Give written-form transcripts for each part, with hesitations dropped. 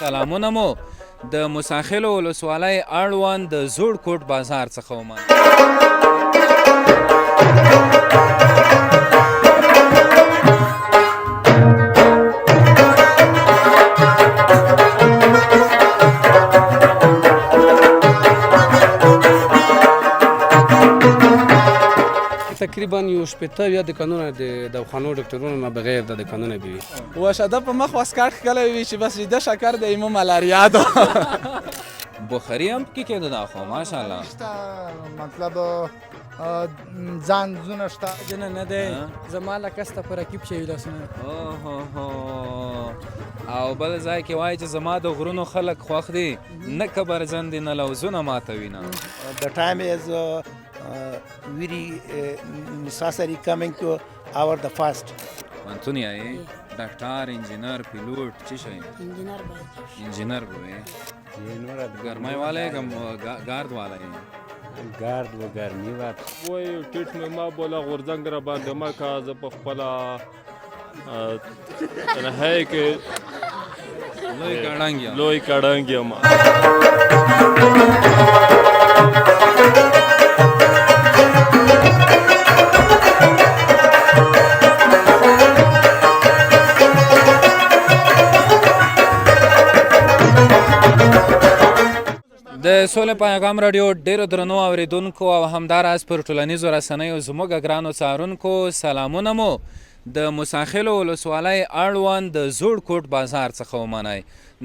سلامونه مو د موساخېلو ولسوالۍ اړوند د زوړ کوټ بازار څخه ومنئ. تقریبا یو شپېته یا دکانونه د دواخانو ډاکټرونو نه بغیر د دکانونه به وي. وشده په مخ واسکټ ښکلی وي چې بس ویده شکر د ایمو ملاریا ده. بخاري هم پکې کېده دا خو ماشاءالله مطلب ځانځونه شته جنه نه دی زما له کس ته په رکیب شوي لاسونه. او بل ځای کې وایي چې زما د غرونو خلک خوښ دي نه کبرزن دي نه لوزونه ماتوي نه. The time is very necessary coming to our the first. پوهنتون یې ډاکټر انجینر پیلوټ څه شی انجینر به وي ګرمۍ والا یې ګارد والا یې گرد و گرمی و وای ټیټ مې ما بوله غورځنګ را باندې ما کا زه په خپله تنهایی کې لوی کړنګ یم. د سولې پیغام راډیو ډیرو درنو اوریدونکو او همداراز پر ټولنیزو رسنیو زموږ ګرانو څارونکو سلامونه مو د موساخېلو ولسوالۍ اړوند د زوړ کوټ بازار څخه ومنئ.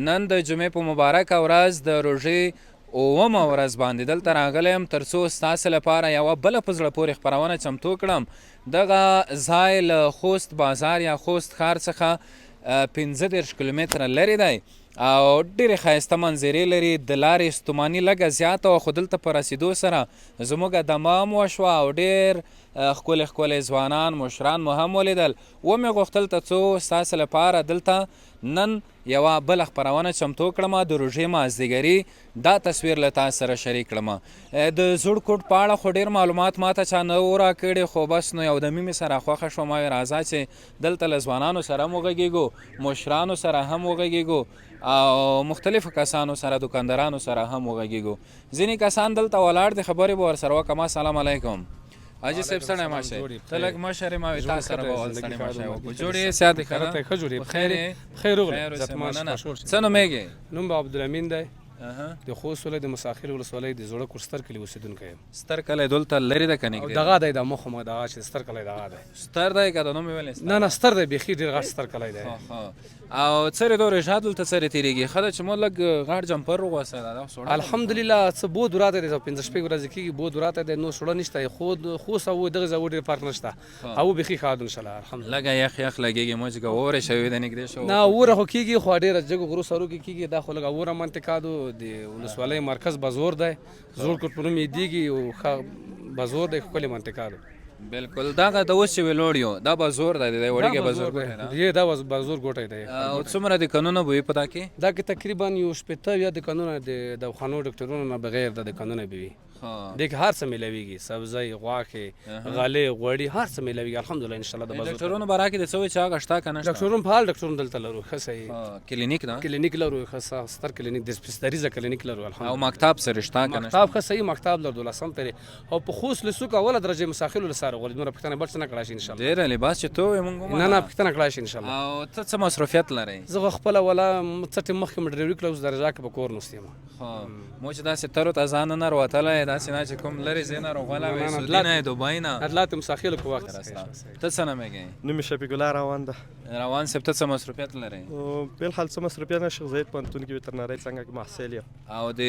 نن د جمعې په مبارکه ورځ د روژې 9مه ورځ باندې دلته راغلی یم تر څو ستاسې لپاره یوه بله په زړه پورې خپرونه چمتو کړم. دغه ځای له خوست بازار یا خوست ښار څخه 15 کیلومتره لرې دی او ډېرې ښایسته منظرې لري. د لارې ستوماني لږه زیاته وه خو دلته په رسېدو سره زموږ دمه هم وشوه او ډېر ښکلي ښکلي ځوانان مشران مو هم ولیدل. ومې غوښتل تر څو ستاسې لپاره دلته نن یوه بله خپرونه چمتو کړمه د روژې مازدیګري دا تصویر له تاسو سره شریک کړمه. د زوړ کوټ په اړه خو ډېر معلومات ماته چا نه و راکړي خو بس نو یو دمې مې سره خوښه شوه. ما ویل راځه چې دلته له ځوانانو سره هم وغږېږو مشرانو سره هم وغږېږو او مختلفو کسانو سره دکاندارانو سره هم وغږېږو. ځینې کسان دلته ولاړ دي خبرې به ورسره وکړم. السلام علیکم حاجي صاحب سړی ماشه ته لږ مشر یې ما وي تا سره به ول سړی ماشه وکړو. جوړ یې صحت یې ښه ده؟ ښه جوړ یې بخیر یې بخیر راغلی. څه نومېږې؟ نوم به عبدالامین دی د خوست ولایت د موساخېلو ولسوالۍ د زوړه کوټ ستر کلي اوسېدونکی یم. ستر کلی دلته لرې ده که نږدې؟ دغه دی د مخ مه دغه چې ستر کلی دغه دی. ستر دی که د نوم یې ولې نه نه ستر دی بیخي ډېر غټ ستر کلی دی. او څرې دورې شا دلته څرې تېرېږي ښه ده چې مو لږ غټ جمپر وغوسه ده الحمدلله څه بود وراته دی 15 شپږ ورځې کېږي بود وراته دی نو سوړه نشته خوست او دغه ځای ډېر فرق نشته او بیخي ښه ده انشاءالله الحمدلله. لږه یخ یخ لګېږي مو چې که اوړې شوې ده نږدې شو نه اوره خو کېږي خو ډېره جګو غرو سرو کې کېږي دا خو لږه اوره منطقه ده د ولسوالۍ مرکز بازور دی زوړ کوټ په نوم یادېږي او ښه بازور دی ښکلې منطقه ده. بالکل دغه د اوس چې ویلوړ یو دا بازور دی د وړیږې بازور دی دا بازور ګوټی دی. او څومره دکانونه به وي په دا کې؟ دا کې تقریبا یو شپېته یا دکانونه د دواخانو ډاکټرونو نه بغیر د دکانونه به وي. دې کې هر څه میلاویږي سبزی غوښې غالۍ غوړي هر څه میلاویږي الحمدلله انشاءالله. د ډاکټرونو باره کې د څه وایي چې هغه شته که نه شته؟ ډاکټرون فعال ډاکټرون دلته لرو ښه صحیح کلینیک ده کلینیک لرو ښه ستر کلینیک د سپېڅلریزه کلینیک لرو الحمدلله. او مکتب سره شته که نه؟ مکتب ښه صحیح مکتب لرو 12 پرې او په خوست لسوک اوله درجه موساخېلو لساره غواړي نوره پوښتنه بل څه نه کړای شي انشاءالله. ډېره لباس چې تو وې مونږ نه نه پوښتنه کړای شي انشاءالله. او ته څه مصروفیت لرئ؟ زه خو خپله ولا څه ټیم مخکې مې ډریوري کړه اوس درجه کې په کور نوست یم. مو چې داسې ترو تازه نه راوتلی داسې نه چې کوم لرې ځای نه راغلی وې سعودي نه یې دوبۍ نه اطلاعات موساخېلو په وخت ته څه نومېږې؟ نوم مې شفیق الله روان ده. روان صاحب ته څه مصروفیت لرئ؟ بالحال څه مصروفیت نه شیخ زید پوهنتون کې وترنرۍ څنګه کې محصل یم. او د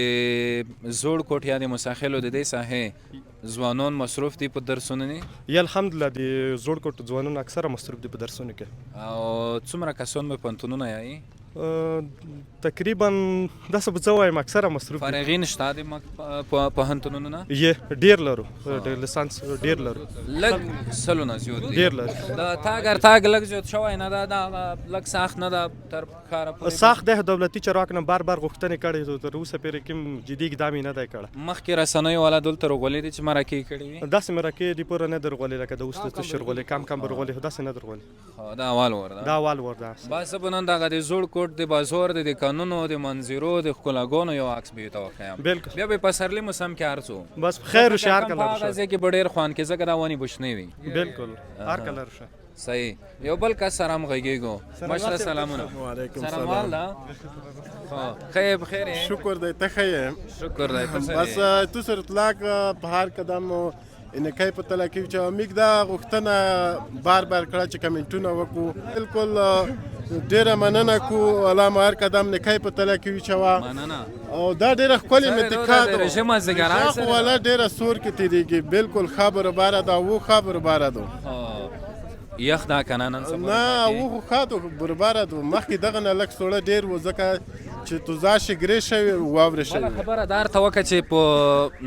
زوړ کوټ یا د موساخېلو د دې ساحې ځوانان مصروف دي په درسونو نه؟ یا الحمدلله د زوړ کوټ ځوانان اکثره مصروف دي په درسونو کې. او څومره کسان به پوهنتونونه یایي؟ تقریبا داسې به زه وایم اکثره مصروف دي. فارغین شته د پوهنتونونو نه؟ یې ډېر لرو ډېر لیسانس ډېر لرو لږ سلونه زیات دي ډېر لرو. د تاګ ارتاګ لږ زیات شوی نه ده دا لږ ساخت نه ده تر ښاره پورې ساخت دی دولتي چارواکو نه بار بار غوښتنې کړې تر اوسه پورې کوم جدي اقدام یې نه دی کړی. مخکې رسنیو والا دلته رغولې دي چې مرکې کړې وي؟ داسې مرکې دې پوره نه در غولې لکه د اوس تشر غولې کم کم بر غولې داسې نه در غولې. دا اول ور ده دا اول ور ده. بس به نن دغه د زوړ کوټ د بازور د کانونو د منظرو د ښکلاګانو یو عکس به ورته وښیم بالکل. بیا به په پسرلي موسم کې هر څه بس خیر وشي هر په کلر هغه شه. ځای کې به ډېر خوند کې ځکه دا ونې به شنې وي. بالکل هر کلر شه. صحیح. یو بل کس سره هم غږېږو. مشره سلامونه. وعلیکم سلام والا. خو خیر بخیر یې؟ شکر دی ته ښه یې؟ شکر دی ته بس تو سر اطلاق په هر قدم انکای په تله کې چې موږ دا غوښتنه بار کړه چې کمنټونه وکړو. بالکل ډېره مننه کوو الله مو هر قدم نکای په تله کې وچوه مننه. او دا ډېره ښکلې منطقه ده. رژیم مازدیګران دا خو والا ډېره سور کې تېرېږي. بالکل ښه برابره ده و ښه برابره ده. یخ دا که نه نن سبا نه و خو ښه ده برابره ده. مخکې دغه نه لږ سوړه ډېر و ځکه چې توزا شګرې شوې واورې شوې. بله خبره دا ورته وکړه چې په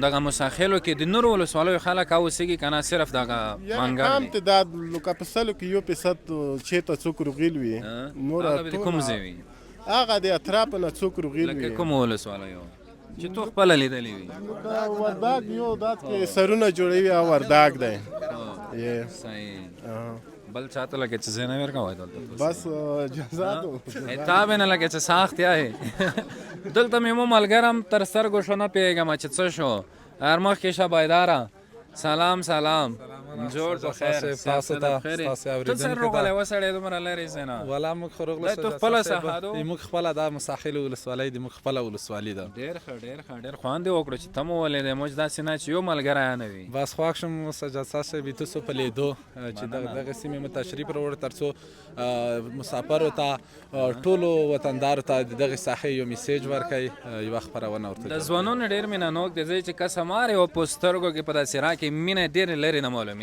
دغه مساخلو کې د نورو ولسوالیو خلک اوسېږي که نه صرف دغه یعنې کم تعداد لکه په سلو کې 1% چېرته څوک روغیل وي. هغه به د کوم ځای وي؟ هغه د اطرافه نه څوک روغیل وي. لکه کومو ولسوالیو چې تو خپله لیدلې وي؟ ورداګ یو دات کې سرونه جوړوي او ورداګ دی. صحیح. بل چاته لکه چې زه نه ورکوی دلته بس جزاتو تا به نه لکه چې ساختیا یې دلته مې مو ملګرم تر سترګو شو نه پوهېږم چې څه شو. هر مخکې شه بیداره. سلام سلام. جوړ په خیر. تاسو ته تاسو ته سر روغلی وسړی دومره لرې ځای نه. ولا موږ خو روغله تو خپله ساحه ده. موږ خپله دا مساحل ولسوالۍ د موږ خپله ولسوالي ده. ډېر ښه ډېر ښه ډېر خوند یې وکړو چې ته مو ولیدې. موږ داسې نه چې یو ملګری نه وي. بس خوښ شوم سجاد صاحب تاسو په لیدو چې دغه سیمې مو تشریف راوړ تر څو مسافرو ته ټولو وطندارو ته دغه ساحې یو میسیج ورکړئ یوه خپرونه ورته. د ځوانانو ډېر مینه نوک دی ځای چې کسه مارې او په سترګو کې په داسې را کې مینه ډېرې لرې نه معلومېږي.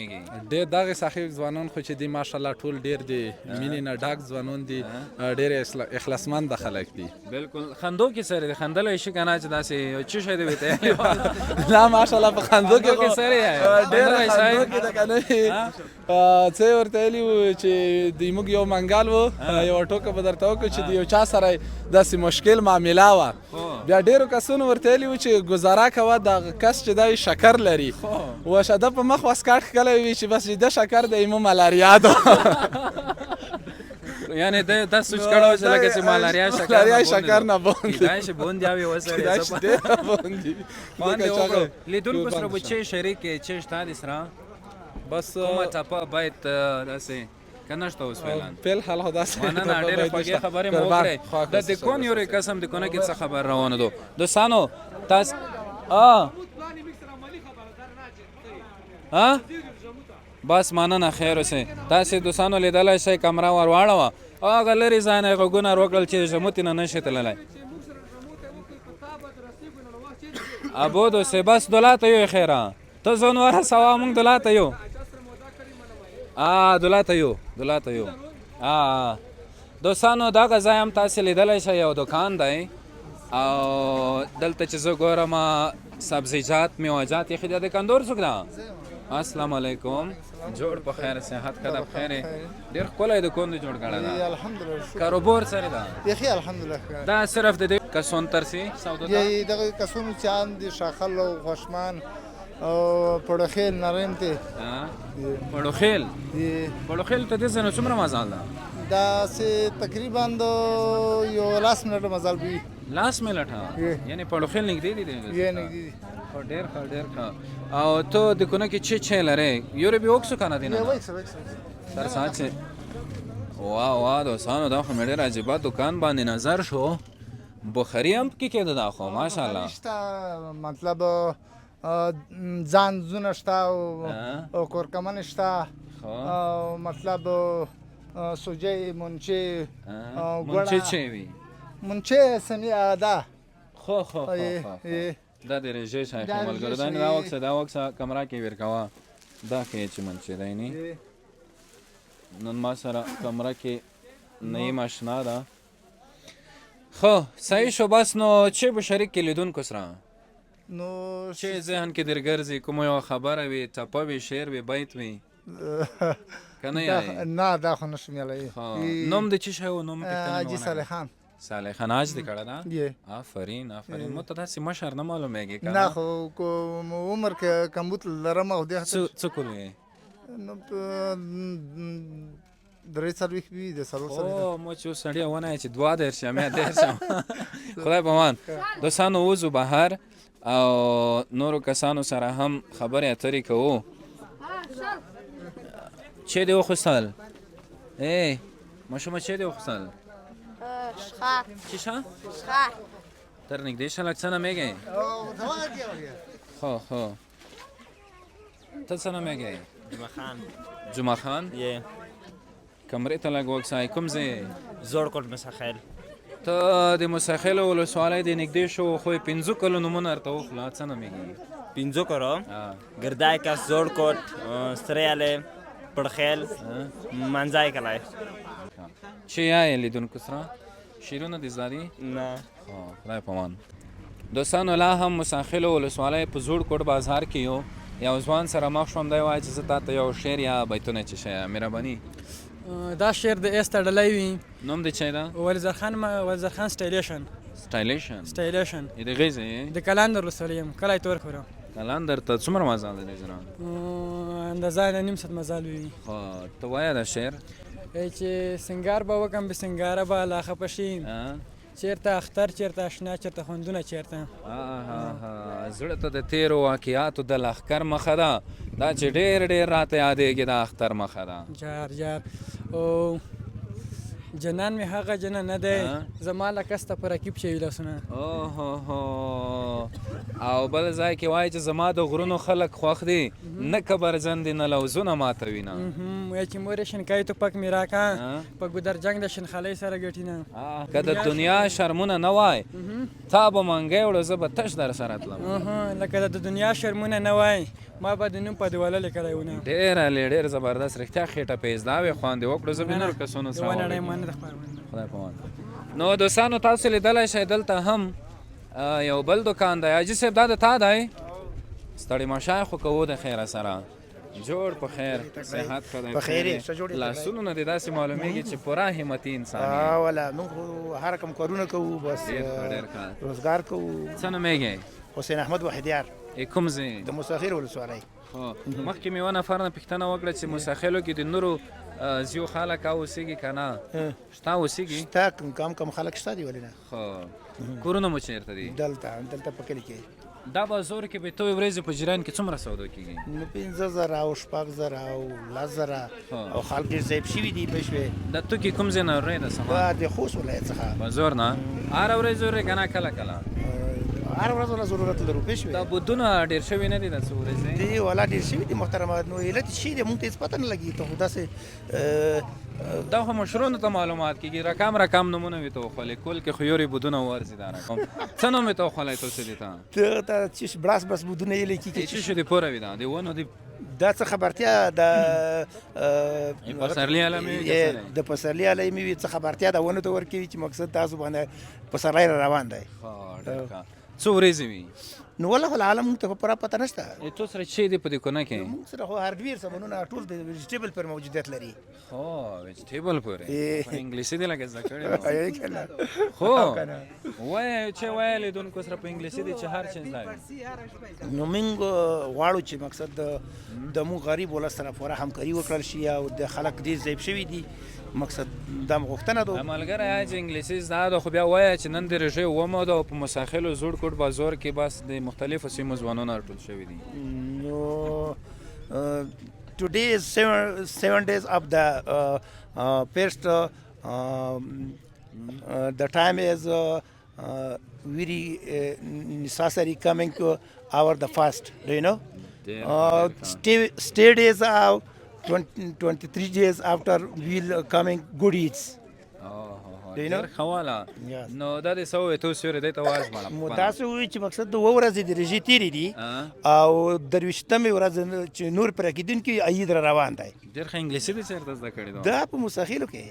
ډېر دغه ساحې ځوانان خو چې دي ماشاءالله ټول ډېر دي مینې نه ډک ځوانان دي. ډېر اخلاصمند خلک دي. بالکل خندو کې سره دی خندلی شي که نه چې داسې یو څه شی دی ویته نه ماشاءالله په خندو کې سره یې ډېر خندو کې ده که نه څه یې ورته ویلي وو چې د موږ یو منګل و یوه ټوکه به درته وکړو چې د یو چا سره داسې مشکل معامله وه. بیا ډېرو کسونو ورته ویلي وو چې ګزاره کوه دغه کس چې دا شکر لري وشده په مخ واسکټ ښکلی وي چې بس د شکر د ایمو ملاریا ده. یعنی دا سوچ کړی چې لکه چې ملاریا شکر نه بوند کیدای شي بوند یا وي وسړی ډېره بوند دي. خوند یې وکړو. لیدونکو سره به چی شریک یې چی شته دې سره بس کومه ټپه باید داسې که نشته اوس فعلا فی الحال خو داسې مننه ډېرې خوږې خبرې مو وکړې. د دکون یو قسم دکونه کې څه خبر روانه ده دوستانو تاسو بس مننه خیر اوسئ. تاسې دوستانو لیدلی شئ کمره ور واړوه او هغه لرې ځای نه یې غوږونه روکړل چې ژموتې نه نشي تللی. ابو دوستې بس دولته یو خیره ته ځون ورسوه موږ دولته یو دولته یو دوستانو دغه ځای هم تاسې لیدلی شئ یو دکان دی او دلته چې زه ګورم سبزیجات میوهجات یې ښه د کندور څوک ده؟ السلام علیکم. جوړ په خیر صحت کده بخیر ډېر ښکلی دکان دی جوړ کړی ده. الحمدلله کاروبار سره ده یخي الحمدلله دا صرف د دې کسون ترسي سودا ده دغه کسونو چاند دي شاخل او خوشمان او پړخیل نرم ته پړخیل ته دې سره څومره مزال ده؟ دا سه تقریبا د یو لاس منټ مزال وي. لاس منټه یعنی پړخیل نږدې دي یې نږدې ډېر ښه. او ته د کونه کې چې لرې یورې به وکسو کنه دینه سر ساعت سے واه دوستانو دا خو مې ډېر عجیبه دکان باندې نظر شو. بخاري هم پکې کېده دا خو ماشاءالله مطلب ځان زونه شته او کورکمن شته مطلب سوجي منچه منچه چی وي منچه سمی ده خو دا د رژې شای خو ملګرو دا وکسه کمره کې ورکوه دا کې چې منچه دی نی نن ما سره کمره کې نه یم اشنا ده. خو صحیح شو بس نو چې به شریک کې لیدونکو سره نو چې ذهن کې در ګرځي کومه یوه خبره وي ټپه وي شعر وي بیت وي که نه یې نه دا خو نشم یلی. نوم د چی شی و نوم حاجي صالح خان. صالح خان حاج دې کړی ده؟ آفرین مو ته داسې مشر نه معلومېږي که نه خو عمر کې کمبوت لرم او دې څه کولو یې؟ 3 وي د سرور سره او مو چې اوس سړی ونه چې 2 شم یا 10 شم خدای په امان دوستانو وځو بهر او نورو کسانو سره هم خبرې اترې کوو چه دی وخوستل ماشومه چه دی وخوستل شخار چی شا؟ شخار در نگده شلک چه نمیگه؟ خو تا چه نمیگه؟ جمعه خان کمره تا لگ وکسای کم زی؟ زور کل مسخل تا دی مسخل ولسوالی دی نگده شو خوی 5 کلو نمون ارتا وخلا چه نمیگی؟ 5 کرو گردای کس زور کت ستریاله پرخیل منزای کلای چی یای لیدون کسرا؟ شیرونه دی زدی؟ نه خدای پامان دوستانو لا هم مساخل ولسوالی په زوړ کوټ بازار کې یو ځوان سره مخ شوم دی وایي چې زه تا ته یو شعر یا بیتونه چې شی مهرباني دا شعر د ایسته ډلی وي نوم دی چی دا؟ ولزر خان سټایلیشن ای د غیزه د کلاندر ولسوالۍ یم کلی تور خورم کلاندر ته څومره مزال دی جنان اندازه نیم ساعت مزال وي خو ته وایه دا شعر چې سنگار به وکم به سنگاره به لا خفه شي چیرته اختر چیرته اشنا چیرته خوندونه چیرته زړه ته د تیرو واقعاتو د لښکر مخه ده دا چې ډېر راته یادېږي د اختر مخه ده جار او جنان مې هغه جنان نه دی زما له کسته په رکیب شوي لاسونه او بل ځای کې وایي چې زما د غرونو خلک خوښ دي نه کبرجن دي نه لوزونه ماتوي نه وایي چې مور یې شینکۍ توپک مې راکړه په ګودر جنګ د شینخالۍ سره ګټي نه که د دنیا شرمونه نه وای تا به منګی وړو زه به تش در سره تلم لکه د دنیا شرمونه نه وای ما به د نوم په دیواله لیکلی ونه ډېر زبردست رښتیا خېټه پیزدا وې خواندې وکړو زه به نورو کسونو سره خدای پامان نو دوستانو تاسو لیدلی شئ دلته هم یو بل دکان دی حاجي صاحب دا د تا دی ستړي مشای خو کوو د خیره سره جوړ په خیر صحت ښه دی لاسونو نه دې داسې معلومیږي چې پوره همتي انسان یې ولا موږ هر کوم کارونه کوو بس روزګار کوو څه نومیږي حسین احمد وحیدیار کوم ځای د مساخر ولسوالۍ مخکې مې یو نفر نه پوښتنه وکړه چې مساخلو کې د نورو زیو خلک اوسېږي که نه شته اوسېږي شته کم خلک شته دي ولې نه کورونه مو چېرته دي دلته په کلي کې دا بازار کې به توی ورځې په جریان کې څومره سودا کېږي نو 15,000 او 6,000 او 10,000 او خلک ډېر ضعیف شوي دي پښې د توکي کوم ځای نه راوړئ د سامان د خوست ولایت څخه بازار نه هره ورځ ورې که نه کله هر ورځ ولا ضرورت لرو پېښ دا بودونه ډېر شوي نه دي د څو ورځې دي ولا ډېر شوي دي محترمه نو علت شي دی موږ ته هېڅ پته نه لګي ته خو داسې دا خو مشرونو ته معلومات کېږي رقم نومونه وي ته وخولې کول کې خو یورې بودونه ورځي دا رقم څه نوم یې ته وخولی تاسې دي ته چې بلاس بودونه یې لیکي چې شو دې پوره وي دا د ونو د دا څه خبرتیا د پسرلي علامې د پسرلي علامې وي څه خبرتیا د ونو ته ورکوي چې مقصد تاسو باندې پسرلی روان دی څو ورځې وي نو والله العالم موږ ته په پوره پته نشته تو سره چې دی په دې کونه کې موږ سره خو هارډویر سامانونه ټول د ویجیټیبل پر موجودیت لري ویجیټیبل پورې په انګلیسي دی لکه زده کړی خو وایه چې وایه لیدونکو سره په انګلیسي دی چې هر چیز دی نو موږ غواړو چې مقصد د موږ غریب ولس سره پوره همکاري وکړل شي او د خلک ډېر ضعیف شوي دي مقصد دا غوښتنه ده ملګری چې انګلیسي زده ده خو بیا وایه چې نن د رژې اومه ده او په مساخلو زوړ کوټ بازار کې بس د مختلفو سیمو ځوانونه راټول شوي دي نو today is 7 days of the first the time is very necessary coming to our the fast do you know stay days of 23 days after we'll coming good eats ډېر ښه واله نو دا دې څه ووایې ته اوس یورې دی ته وازمړه مو تاسو ووایي چې مقصد د 2 ورځې د رژې تېرې دي او 23مې ورځ چې نور پرې کېدونکي عید را روان دی ډېر ښه انګلیسي دې چېرته زده کړې ده دا په مساخلو کې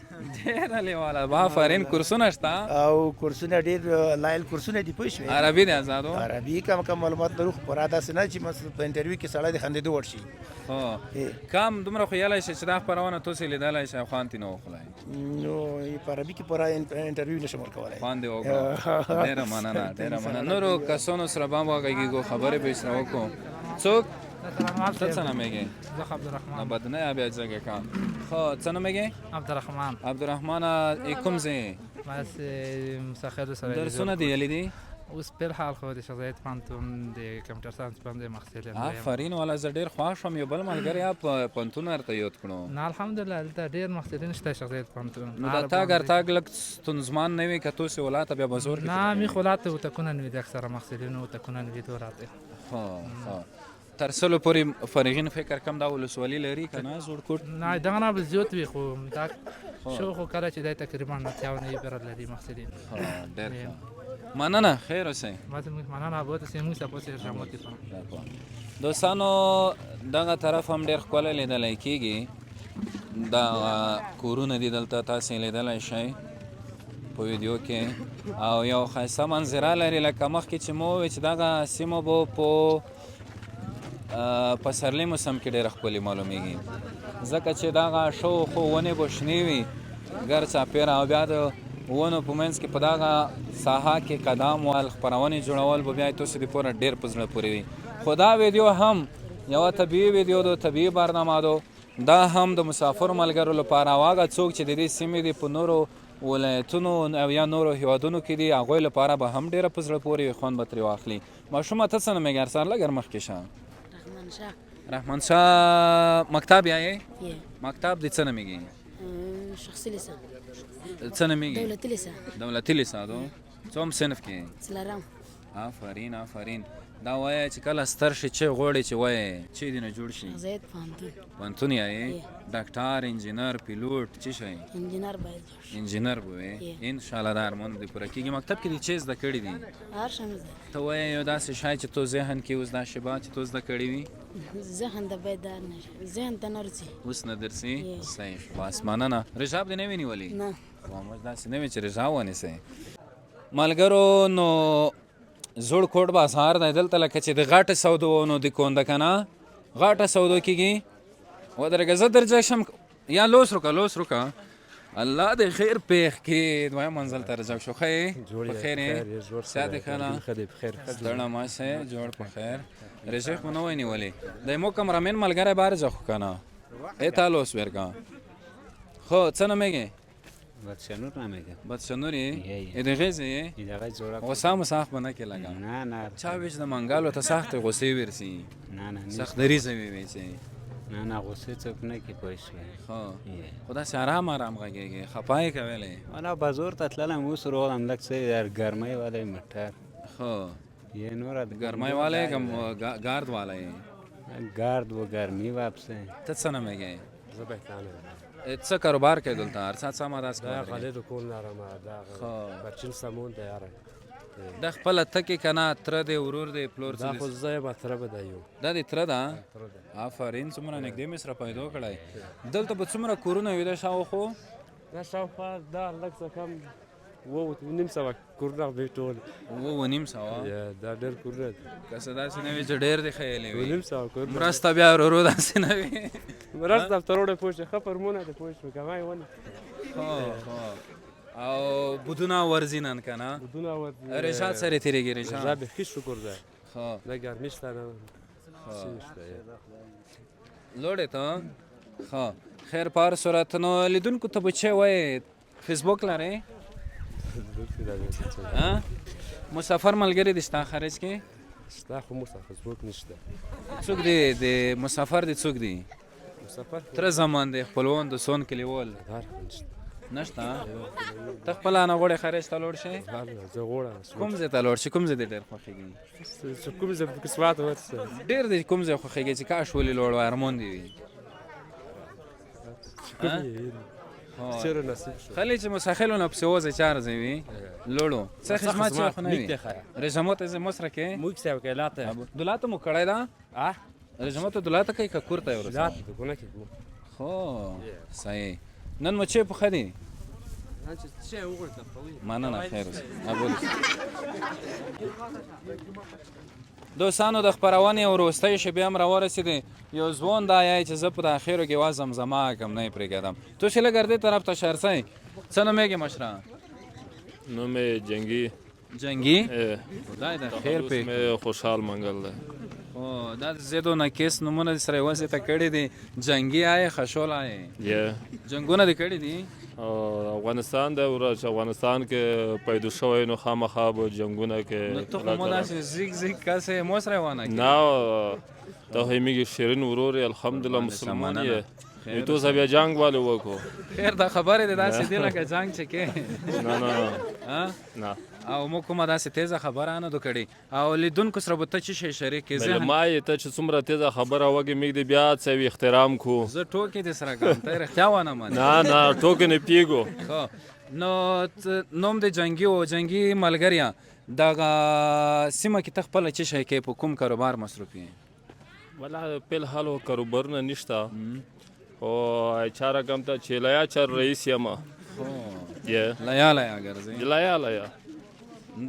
ډېره لیواله بافرین کورسونه شته او کورسونه ډېر لایل کورسونه دي پوه شوې عربي دی ازادو عربي کم معلومات لرو خو پوره داسې نه چې مثلا په انټرویو کې سړی د خندېدو وړ شي کم دومره خو یلی شي چې دا خپرونه تاسې لیدلی شئ خوند ترې نه وخورئ نو په عربي کې پوره انټرویو نشم ورکولی خوند یې وکړه ډېره مننه نورو کسانو سره به هم وغږېږو خبرې به یې سره وکړو څوک ته څه نومېږي؟ زه عبدالرحمن. بدنه یا بیا ځکه کا خو څه نومېږي؟ عبدالرحمن. عبدالرحمن کوم ځای بس مساخلو سره درسونه دی ویلي دي؟ اوس په حال خو د شهزاده پوهنتون د کمپیوټر ساینس باندې محصل یم. آفرین والا زه ډېر خوښ شوم یو بل ملګری په پوهنتون ورته یاد کړو. نه الحمدلله دلته ډېر محصلین شته شهزاده پوهنتون. نو د تاګ ارتاګ لږ ستونزمان نه وي که تاسې ولاته بیا به زور نه می خولات وتکونن وي د اکثره محصلین وتکونن وي دوراته. ها تر سلو پورې فارغین فکر کم دا ولسوالي لري که نه زوړ کوټ؟ نه دغه نه به زیات وي خو دا شو خو کله چې دی تقریبا 90 بره لري محصلین. ډېر ښه مننه خیر اوسئ. مننه به تاسې موږ ته پسې شامل دي. دوستانو دغه طرف هم ډېر ښکلی لیدلی کېږي دا کورونه دي دلته تاسې لیدلی شئ په ویډیو کې او یو ښایسته منظره لري لکه مخکې چې مو وویل چې دغه سیمه به په پسرلي موسم کې ډېره ښکلې معلومیږي ځکه چې دغه شاوخوا ونې به شنې وي ګر چاپېره او بیا د ونو په منځ کې په دغه ساحه کې قدم وهل خپرونې جوړول به بیا تاسو دپاره ډېر په زړه پورې وي. خو دا ویډیو هم یوه طبیعي ویډیو ده، طبیعي برنامه ده. دا هم د مسافرو ملګرو لپاره او هغه څوک چې د دې سیمې د په نورو ولایتونو او یا نورو هیوادونو کې دي هغوی لپاره به هم ډېره په زړه پورې وي، خوند به ترې واخلي. ماشومه ته څه نومېږي؟ ارسار لږ مخکې شه. رحمان شاه مکتب یې؟ مکتب د څه نومېږي؟ شخصي لیسه. څه نومېږي؟ دولتي لیسه. دولتي لیسه ده. څوم صنف کې؟ څلورم. آفرین آفرین. دا وایه چې کله ستر شي چې غواړې چې وایه چې دې نه جوړ شي؟ شهزاده پوهنتون. پوهنتون یې؟ ډاکټر انجینر پیلوټ څه شی؟ انجینر باید جوړ شي. انجینر به وې انشاءالله دا ارمان دې پوره کېږي. مکتب کې دې څه زده کړي دي؟ هر شی مې زده. ته وایه یو داسې شی چې تو ذهن کې اوس دا شیبه چې تو زده کړي وي ذهن ته باید دا نه شي، ذهن ته نه ورځي اوس نه درسي؟ صحیح بس مننه. رژاب دې نه وي نیولي؟ نه موږ داسې نه وي چې رژاب ونیسئ. ملګرو نو زوړ کوټ بازار دی دلته لکه چې د غاټه سودو نو د کونده که نه غاټه سودو کېږي. ودرېږه زه درځه شم یا لوس روکه لوس روکه الله دې خیر پېښ کړي. دویم منزل ته رجب شو. ښه یې؟ په خیر یې؟ صحت یې ښه ده؟ ستړی مه شئ، جوړ په خیر. رژیخ مو نه وی نیولې دی مو کمرامین ملګری بهر ځه خو که نه ای تا لوس ورکه. خو څه نومېږي؟ بدشنور نامېږي. بدشنور یې؟ د غیزې یې؟ دغه جوړه غوسه مو سخت به نه کې لګه؟ نه نه چا ویچ د منګالو ته سختې غوسې ورسي؟ نه نه سخت دریځه وې ویچې؟ نه نه غوسې څوک نه کې پوه شوی. خو خو داسې ارام ارام غږېږي خفه یې کولی؟ والا بازار ته تللم اوس راغلم لږ څه در ګرمۍ والی موټر. خو یه نوره ګرمۍ والی که ګارد والی؟ گرد و گرمی واپسه. ته څه نومېږي؟ زه بهتان یم. څه کاروبار کوې دلته هر څه سمه داسې دا غلې د کول لرم دا برچین سمون دی یاره دا خپله ته کې که نه تره دی ورور دی پلور څه دا خو زه یم تره به دی یو دا دې تره ده؟ آفرین څومره نږدې مې سره پیدا کړی. دلته به څومره کورونه وي دا شاوخوا؟ دا شاوخوا دا لږ څه کم 9.5 کورونه به ټول 9.5 دا ډېر کورونه دي. که څه داسې نه وي چې ډېر دې خیالي وي 9.5 کورونه مرسته بیا ورورو داسې نه وي مرسته تروړې پوه شي ښه فرمونه دې پوه شو کمای ونه او بودونه ورځي نن که نه؟ بودونه ورځي رشاد سره تېرېږي رشاد؟ رشاد بیخي شکر دی ښه دا ګرمي شته نه لوړې ته ښه خیر په هر صورت نو لیدونکو ته به څه وایې فیسبوک لرې؟ مسافر ملګری دې شته خارج کې؟ شته خو موږ فیسبوک نشته. څوک دی د مسافر دی څوک دی؟ مسافر تره زمان دی خپلوان د سون کلیوال نشته؟ ته خپله نه غواړې خارج ته لاړ شې؟ زه غواړم. کوم ځای ته لاړ شې؟ کوم ځای دې ډېر خوښېږي؟ کوم ځای پکې سوات ورسه ډېر دې کوم ځای خوښېږي چې کاش ولې لاړ وای ارمان دې وي؟ چیرې نصیب شو خلی چې مساخلو نه پسې وځئ چار ځای وي لوړو څه خدمت چې خو نه وي رژمو ته زه مسره کې موږ څه وکړه لاته دلاته مو کړی ده رژمو ته دلاته کوي که کور ته یې ورسوي؟ لاته ته ګونه کې خو صحیح نن مو چې پخه دي؟ مننه خیر اوسه دوستانو د خپرونې وروستی شېبې هم راورسېدې یو ځوان دا یای چې زه په د اخرو کې وا زمزمه کم نه یې پرېږدم تو چې لږ دې طرف ته شرڅئ څه نومېږي مشره؟ نوم یې جنګي جنګي؟ خدای د خیر پې خوشحال منګل دی او دا زیدو نه کیس نمونه سره وسه ته کړی دي جنگي آئے خشول آئے جنگونه دې کړی دي افغانستان د ورځ افغانستان کې پیدا شوی نو خامخا به جنگونه کې تو مو داسې زیګ زیګ کاسه مو سره وانه نه ته همیږي شیرین ورور الحمدلله مسلمان یې تو بیا جنگ والو وکړو خیر دا خبره ده داسې دی لکه جنگ چې کې نه او مو کومه داسې تیزه خبره نه دو کړې او لیدونکو سره به ته څه شی شریک کې بل ما یې ته چې څومره تیزه خبره وکړې موږ دې بیا څه احترام کو زه ټوکې دې سره کوم ته رښتیا ونه منې نه ټوکې نه پیږو نو نوم دې جنګي او جنګي ملګریا دغه سیمه کې ته خپله څه شی کوې په کوم کاروبار مصروف یې والله په الحال کاروبارونه نشته او چاره کم ته چې لیا چر رئیس یم لیا ګرځي لیا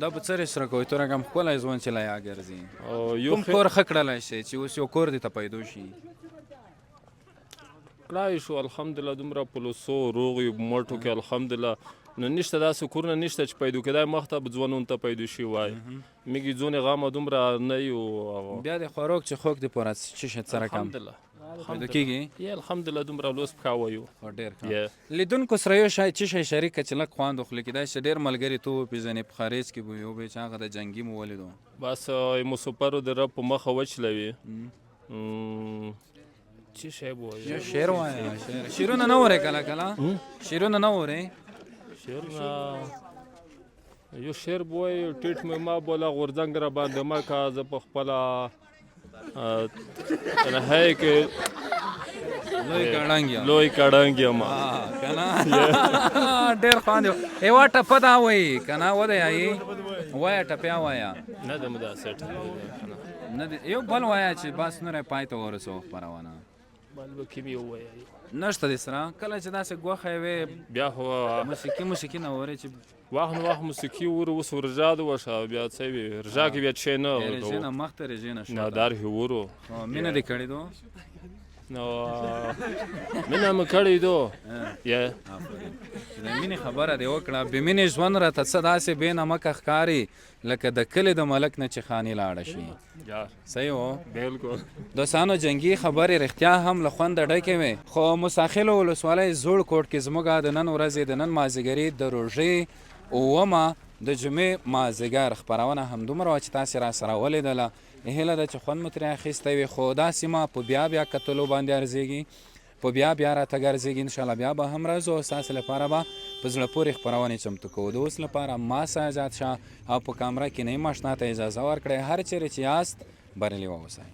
دا په څه سره کوي تور کم خپل ځوان چې لیا ګرځي کوم کور خکړلای شي چې اوس یو کور دې ته پیدا شي کلای شو الحمدلله دومره پلوسو روغ یو موټو کې الحمدلله نو نشته داسې کورونه نشته چې پیدا کېدای مخته به ځوانونو ته پیدا شي وای میږي ځونې غامه دومره نه یو بیا د خوراک چې خوک دې پوره څه شي سره کم پیدا کېږي یا الحمدلله دومره لوس پکاوه یو ډېر لیدونکو سره یو شی څه شی شریک که چې لږ خوند وخوري کېدای شي ډېر ملګري تو وپېژنې په خارج کې به یو به چې هغه د جنګي مو ولیدو بس مو سپرو د رب په مخه وچلوي څه شی به وایي شعر وایه شعرونه نه اورې کله کله شعرونه نه اورې شعرونه یو شعر به وایي ټیټ مې ما بوله غورځنګ را باندې مه که زه په خپله هی کې لوی کړنګ یم ډېر خوند یوه ټپه دا وایي که نه وده یایي وایه ټپیا وایه نه ده مو داسې نه یو بل وایه چې بس نوری پای ته ورسو خپرونه بل به کوم یو وایي نشته دې سره کله چې داسې ګوښه وې بیا خو موسیقي نه اورې چې وخت موسیقي ور اوس ورجا د وشه بیا څه وي رجا کې بیا څه نه رژې نه مخته رژې نه نه دار هورو مینه دې کړې دو نو مینه مې کړې دو یا د مینې خبره دې وکړه بې مینې ژوند راته څه داسې بې نمکه ښکاري لکه د کلي د ملک نه چې خاني لاړه شي صحیح و بالکل دوستانو جنګي خبرې رښتیا هم له خونده ډکې وې خو مساخلو ولسوالۍ زوړ کوټ کې زموږ د نن ورځې د نن مازدیګري د روژې اومه د جمعې مازدیګر خپرونه همدومره وه چې تاسې را سره ولیدله هیله ده چې خوند مو ترې اخیستی وي خو دا سیمه په بیا کتلو باندې ارزیږي په بیا راته ګرځېږي انشاءالله بیا به هم راځو ستاسې لپاره به په زړه پورې خپرونې چمتو کوو د اوس لپاره ما سعادت شاه او په کامره کې نعیم اشنا ته اجازه ورکړئ هر چیرې چې یاست بریالي واوسئ